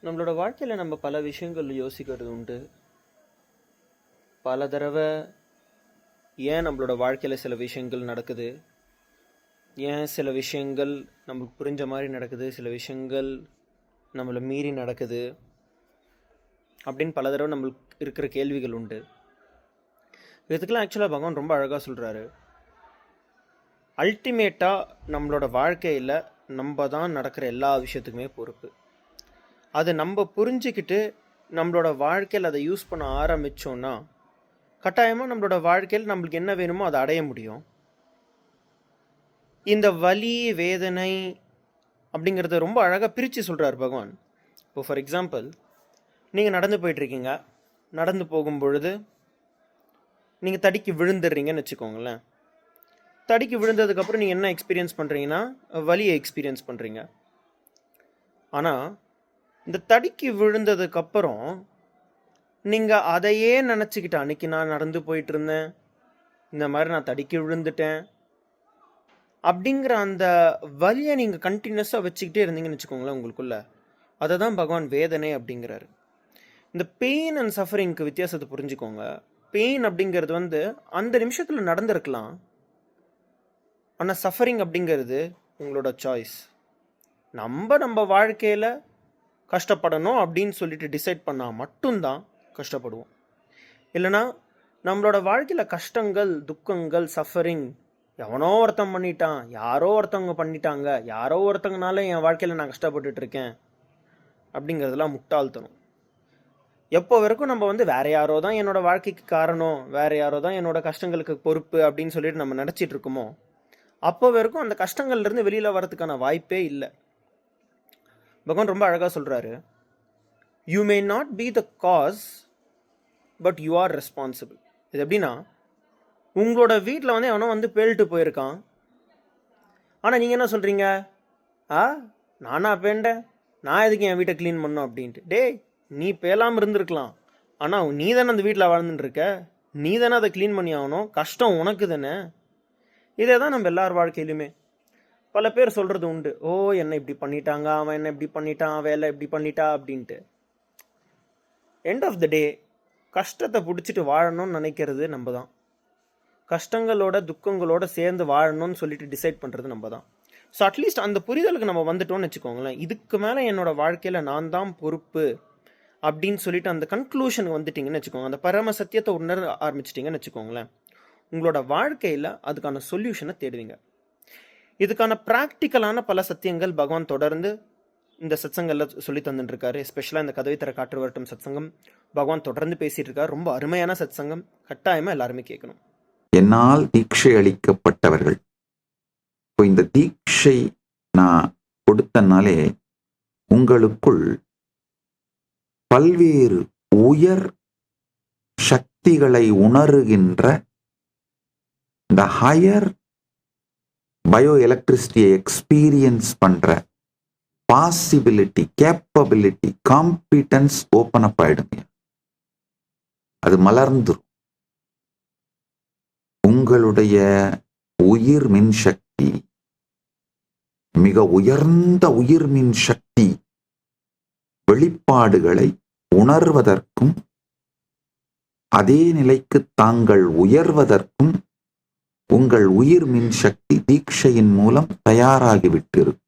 நம்மளோட வாழ்க்கையில் நம்ம பல விஷயங்கள் யோசிக்கிறது உண்டு. பல தடவை ஏன் நம்மளோட வாழ்க்கையில் சில விஷயங்கள் நடக்குது, ஏன் சில விஷயங்கள் நம்மளுக்கு புரிஞ்ச மாதிரி நடக்குது, சில விஷயங்கள் நம்மளை மீறி நடக்குது அப்படின்னு பல தடவை நம்மளுக்கு இருக்கிற கேள்விகள் உண்டு. இதுக்கெல்லாம் ஆக்சுவலாக பகவான் ரொம்ப அழகாக சொல்கிறாரு. அல்டிமேட்டாக நம்மளோட வாழ்க்கையில் நம்ம தான் நடக்கிற எல்லா விஷயத்துக்குமே பொறுப்பு. அதை நம்ம புரிஞ்சுக்கிட்டு நம்மளோட வாழ்க்கையில் அதை யூஸ் பண்ண ஆரம்பித்தோன்னா கட்டாயமாக நம்மளோட வாழ்க்கையில் நம்மளுக்கு என்ன வேணுமோ அதை அடைய முடியும். இந்த வலி வேதனை அப்படிங்கிறத ரொம்ப அழகாக பிரித்து சொல்கிறார் பகவான். இப்போ ஃபார் எக்ஸாம்பிள், நீங்கள் நடந்து போயிட்டுருக்கீங்க. நடந்து போகும் பொழுது நீங்கள் தடிக்கு விழுந்துடுறீங்கன்னு வச்சுக்கோங்களேன். தடிக்கு விழுந்ததுக்கப்புறம் நீங்கள் என்ன எக்ஸ்பீரியன்ஸ் பண்ணுறீங்கன்னா வலியை எக்ஸ்பீரியன்ஸ் பண்ணுறீங்க. ஆனால் இந்த தடிக்கு விழுந்ததுக்கப்புறம் நீங்கள் அதையே நினச்சிக்கிட்ட, அன்றைக்கி நான் நடந்து போயிட்டு இருந்தேன், இந்த மாதிரி நான் தடிக்கு விழுந்துட்டேன் அப்படிங்கிற அந்த வலியை நீங்கள் கண்டினியூஸாக வச்சுக்கிட்டே இருந்தீங்கன்னு வச்சுக்கோங்களேன் உங்களுக்குள்ள. அதை தான் பகவான் வேதனை அப்படிங்கிறாரு. இந்த பெயின் அண்ட் சஃபரிங்க்கு வித்தியாசத்தை புரிஞ்சுக்கோங்க. பெயின் அப்படிங்கிறது அந்த நிமிஷத்தில் நடந்திருக்கலாம். ஆனால் சஃபரிங் அப்படிங்கிறது உங்களோட சாய்ஸ். நம்ம வாழ்க்கையில் கஷ்டப்படணும் அப்படின்னு சொல்லிட்டு டிசைட் பண்ணால் மட்டும்தான் கஷ்டப்படுவோம். இல்லைனா நம்மளோட வாழ்க்கையில் கஷ்டங்கள், துக்கங்கள், சஃபரிங் எவனோ ஒருத்தன் பண்ணிட்டான், யாரோ ஒருத்தவங்க பண்ணிட்டாங்க, யாரோ ஒருத்தங்கனால என் வாழ்க்கையில் நான் கஷ்டப்பட்டுட்டு இருக்கேன் அப்படிங்கிறதுலாம் முட்டாள்தனம். எப்போ வரைக்கும் நம்ம வேற யாரோ தான் என்னோட வாழ்க்கைக்கு காரணம், வேற யாரோ தான் என்னோட கஷ்டங்களுக்கு பொறுப்பு அப்படின்னு சொல்லிட்டு நம்ம நினச்சிட்டு இருக்கோமோ, அப்போ வரைக்கும் அந்த கஷ்டங்கள்லேருந்து வெளியில் வரதுக்கான வாய்ப்பே இல்லை. பகவான் ரொம்ப அழகாக சொல்கிறாரு, you may not be the cause but you are responsible. இது எப்படின்னா, உங்களோட வீட்டில் எவனோ பேல்ட்டு போயிருக்கான். ஆனால் நீங்கள் என்ன சொல்கிறீங்க, நானா பேண்டேன், நான் எதுக்கு என் வீட்டை க்ளீன் பண்ணோம் அப்படின்ட்டு. டேய், நீ பேலாமல் இருந்திருக்கலாம், ஆனால் நீ தானே அந்த வீட்டில் வாழ்ந்துட்டு இருக்க, நீ தானே அதை க்ளீன் பண்ணி ஆகணும், கஷ்டம் உனக்கு தானே. இதே தான் நம்ம எல்லார் வாழ்க்கையிலுமே பல பேர் சொல்கிறது உண்டு. என்னை இப்படி பண்ணிட்டாங்க, அவன் என்ன இப்படி பண்ணிட்டான், வேலை இப்படி பண்ணிட்டா அப்படின்ட்டு. எண்ட் ஆஃப் த டே கஷ்டத்தை பிடிச்சிட்டு வாழணும்னு நினைக்கிறது நம்ம தான். கஷ்டங்களோட துக்கங்களோட சேர்ந்து வாழணும்னு சொல்லிட்டு டிசைட் பண்ணுறது நம்ம தான். ஸோ அட்லீஸ்ட் அந்த புரிதலுக்கு நம்ம வந்துட்டோம்னு வச்சுக்கோங்களேன். இதுக்கு மேலே என்னோட வாழ்க்கையில் நான் தான் பொறுப்பு அப்படின்னு சொல்லிட்டு அந்த கன்க்ளூஷனுக்கு வந்துட்டிங்கன்னு வச்சுக்கோங்க, அந்த பரம சத்தியத்தை உணர ஆரம்பிச்சிட்டிங்கன்னு வச்சுக்கோங்களேன், உங்களோட வாழ்க்கையில் அதுக்கான சொல்யூஷனை தேடுவீங்க. இதுக்கான ப்ராக்டிக்கலான பல சத்தியங்கள் பகவான் தொடர்ந்து இந்த சத்சங்கல்ல சொல்லி தந்துட்டுருக்காரு. எஸ்பெஷலாக இந்த கதவை தர காற்று வரட்டும் சத்சங்கம் பகவான் தொடர்ந்து பேசிட்டு இருக்காரு. ரொம்ப அருமையான சத்சங்கம், கட்டாயமாக எல்லாருமே கேட்கணும். என்னால் தீட்சை அளிக்கப்பட்டவர்கள், இப்போ இந்த தீட்சை நான் கொடுத்தனாலே உங்களுக்குள் பல்வேறு உயர் சக்திகளை உணருகின்ற இந்த ஹையர் பயோ எலக்ட்ரிசிட்டியை எக்ஸ்பீரியன்ஸ் பண்ற possibility, capability, competence open up ஆயிடுங்க. அது மலர்ந்துரும். உங்களுடைய உயிர் மின் சக்தி, மிக உயர்ந்த உயிர் மின் சக்தி வெளிப்பாடுகளை உணர்வதற்கும் அதே நிலைக்கு தாங்கள் உயர்வதற்கும் உங்கள் உயிர் மின் சக்தி தீட்சையின் மூலம் தயாராகிவிட்டிருக்கும்.